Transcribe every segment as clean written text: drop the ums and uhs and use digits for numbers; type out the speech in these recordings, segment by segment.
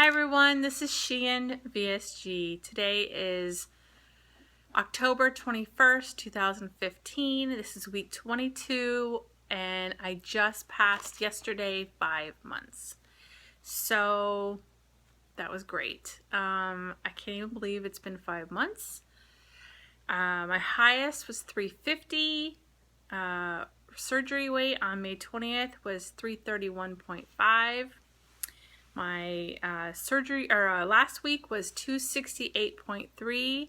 everyone, this is Sheehan VSG. Today is October 21st, 2015. This is week 22 and I just passed yesterday 5 months. So that was great. I can't even believe it's been 5 months. My highest was 350. Surgery weight on May 20th was 331.5. My surgery last week was 268.3,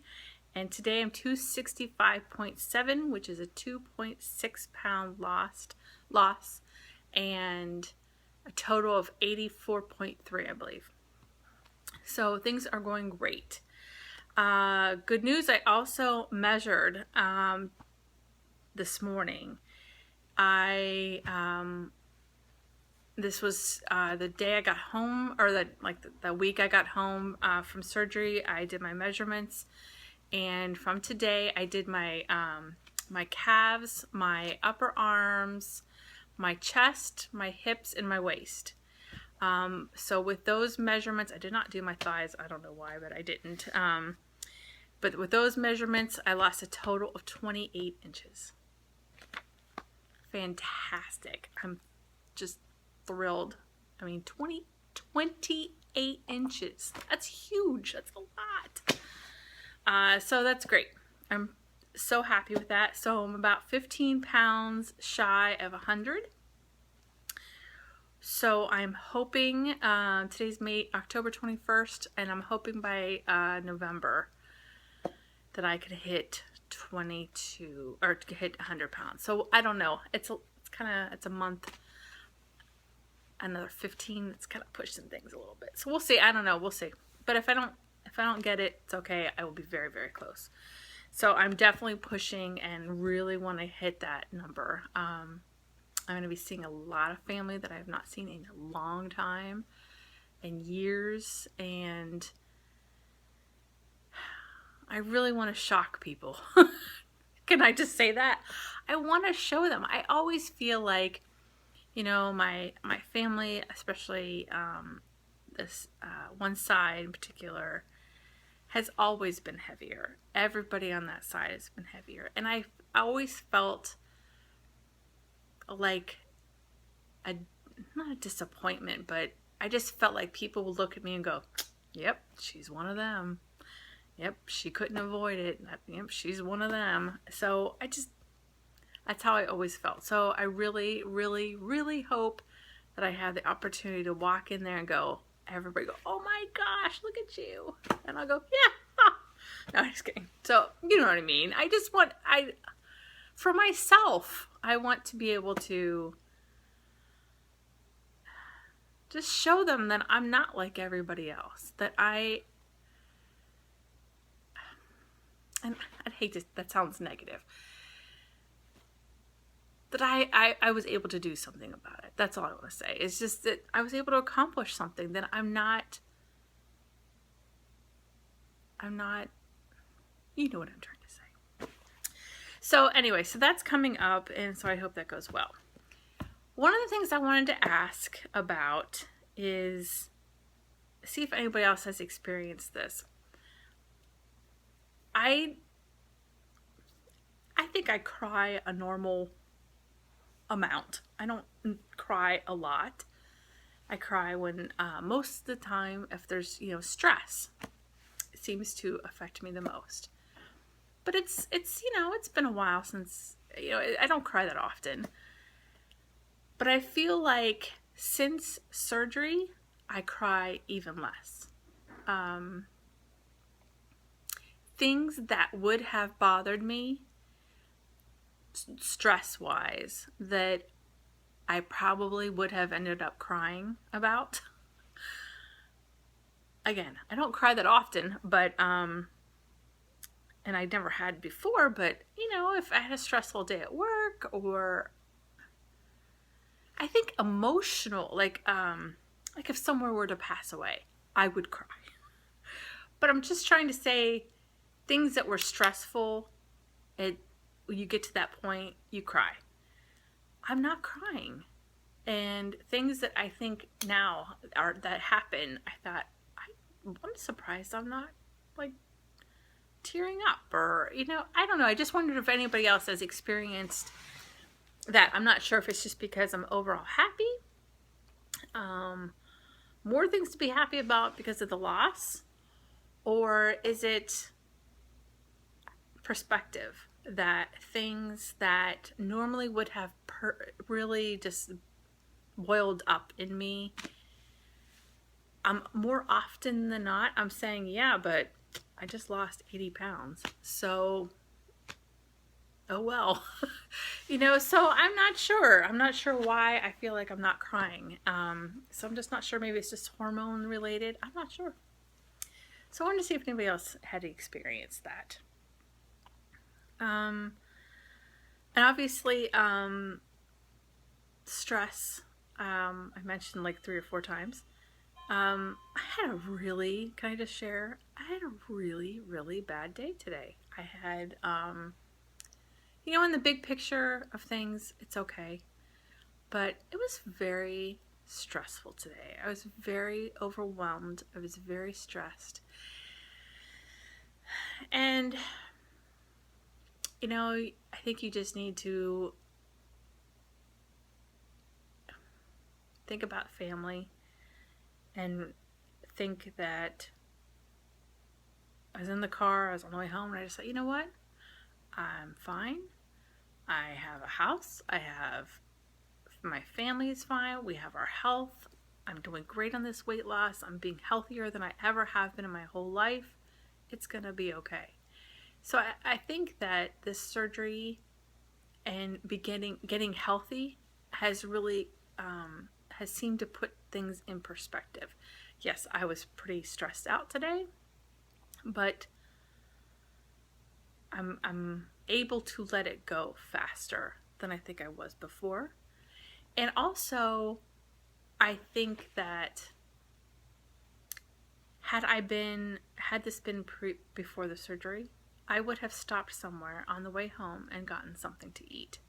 and today I'm 265.7, which is a 2.6 pound loss, and a total of 84.3, I believe. So things are going great. Good news, I also measured this morning. This was the day I got home, or the week I got home from surgery. I did my measurements, and from today I did my my calves, my upper arms, my chest, my hips, and my waist. So with those measurements, I did not do my thighs. I don't know why, but I didn't. But with those measurements, I lost a total of 28 inches. Fantastic. I'm just thrilled. I mean, 28 inches. That's huge. That's a lot. So that's great. I'm so happy with that. So I'm about 15 pounds shy of 100. So I'm hoping, today's October 21st, and I'm hoping by November that I could hit 22 or to hit 100 pounds. So I don't know. It's a month. Another 15. It's kind of pushing things a little bit. So we'll see. I don't know. We'll see. But if I don't get it, it's okay. I will be very, very close. So I'm definitely pushing and really want to hit that number. I'm going to be seeing a lot of family that I have not seen in a long time, in years, and I really want to shock people. Can I just say that? I want to show them. I always feel like, you know, my family, especially this one side in particular, has always been heavier. Everybody on that side has been heavier. And I always felt like not a disappointment, but I just felt like people would look at me and go, yep, she's one of them. Yep, she couldn't avoid it. Yep, she's one of them. So that's how I always felt. So I really, really, really hope that I have the opportunity to walk in there and go, everybody go, oh my gosh, look at you. And I'll go, yeah. Ha. No, I'm just kidding. So, you know what I mean? For myself, I want to be able to just show them that I'm not like everybody else. And I'd hate to, that sounds negative. That I was able to do something about it. That's all I want to say. It's just that I was able to accomplish something that I'm not, you know what I'm trying to say. So anyway, so that's coming up, and so I hope that goes well. One of the things I wanted to ask about is, see if anybody else has experienced this. I think I cry a normal amount. I don't cry a lot. I cry when most of the time if there's, you know, stress. It seems to affect me the most. But it's you know, it's been a while since, you know, I don't cry that often. But I feel like since surgery, I cry even less. Things that would have bothered me stress-wise that I probably would have ended up crying about. Again, I don't cry that often, but and I never had before, but you know, if I had a stressful day at work, or I think emotional, like if someone were to pass away, I would cry. But I'm just trying to say, things that were stressful, when you get to that point, you cry. I'm not crying. And things that I think now that happen, I thought, I'm surprised I'm not like tearing up, or I don't know. I just wondered if anybody else has experienced that. I'm not sure if it's just because I'm overall happy. More things to be happy about because of the loss, or is it perspective that things that normally would have really just boiled up in me, more often than not, I'm saying, yeah, but I just lost 80 pounds. So, oh well. So I'm not sure. I'm not sure why I feel like I'm not crying. So I'm just not sure. Maybe it's just hormone related. I'm not sure. So I wanted to see if anybody else had experienced that. And obviously, stress, I mentioned like 3 or 4 times. I had a really, can I just share? I had a really, really bad day today. I had, in the big picture of things, it's okay. But it was very stressful today. I was very overwhelmed. I was very stressed. And, I think you just need to think about family and think that I was in the car, I was on the way home, and I just thought, you know what? I'm fine. I have a house. My family is fine. We have our health. I'm doing great on this weight loss. I'm being healthier than I ever have been in my whole life. It's going to be okay. So I think that this surgery and getting healthy has really has seemed to put things in perspective. Yes, I was pretty stressed out today, but I'm able to let it go faster than I think I was before. And also, I think that had this been before the surgery, I would have stopped somewhere on the way home and gotten something to eat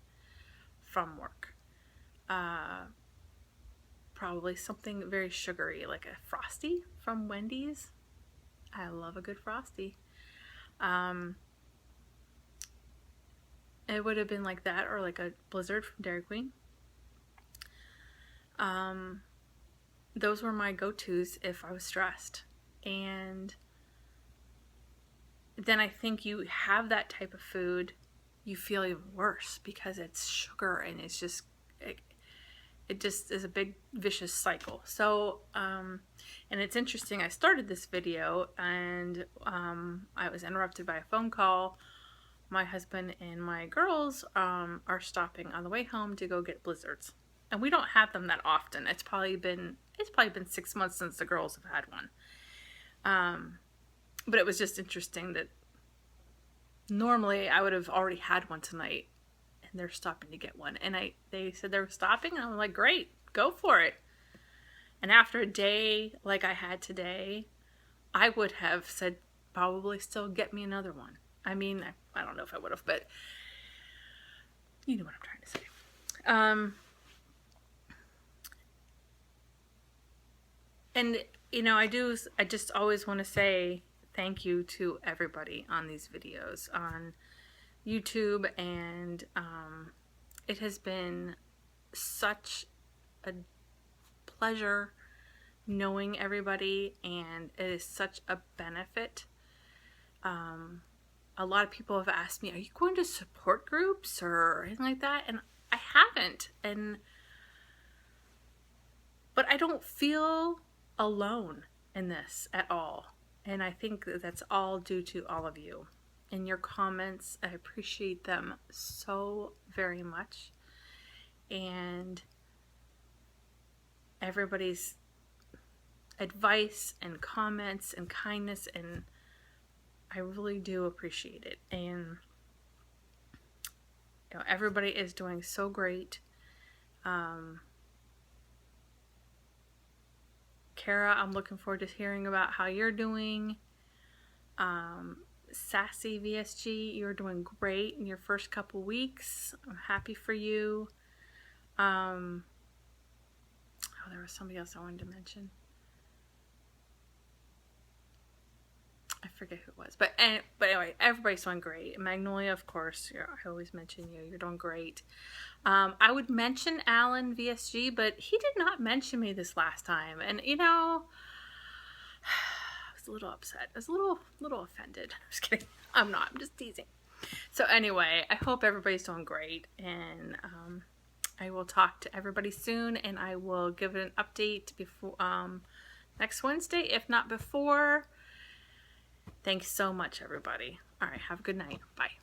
from work. Probably something very sugary, like a Frosty from Wendy's. I love a good Frosty. It would have been like that, or like a Blizzard from Dairy Queen. Those were my go-tos if I was stressed. And then I think you have that type of food, you feel even worse because it's sugar and it's just, it just is a big vicious cycle. So, and it's interesting, I started this video and I was interrupted by a phone call. My husband and my girls are stopping on the way home to go get Blizzards. And we don't have them that often. It's probably been 6 months since the girls have had one. But it was just interesting that normally I would have already had one tonight, and they're stopping to get one. And they said they were stopping, and I'm like, great, go for it. And after a day like I had today, I would have said, probably still get me another one. I mean, I don't know if I would have, but you know what I'm trying to say. And, I just always want to say thank you to everybody on these videos on YouTube. And it has been such a pleasure knowing everybody, and it is such a benefit. A lot of people have asked me, are you going to support groups or anything like that? And I haven't. But I don't feel alone in this at all. And I think that's all due to all of you and your comments. I appreciate them so very much. And everybody's advice and comments and kindness, and I really do appreciate it. And everybody is doing so great. Kara, I'm looking forward to hearing about how you're doing. Sassy VSG, you're doing great in your first couple weeks. I'm happy for you. Oh, there was somebody else I wanted to mention. forget who it was. But anyway, everybody's doing great. Magnolia, of course, I always mention you. You're doing great. I would mention Alan VSG, but he did not mention me this last time. And, you know, I was a little upset. I was a little offended. I'm just kidding. I'm not. I'm just teasing. So anyway, I hope everybody's doing great. And I will talk to everybody soon. And I will give an update before next Wednesday, if not before. Thanks so much, everybody. All right. Have a good night. Bye.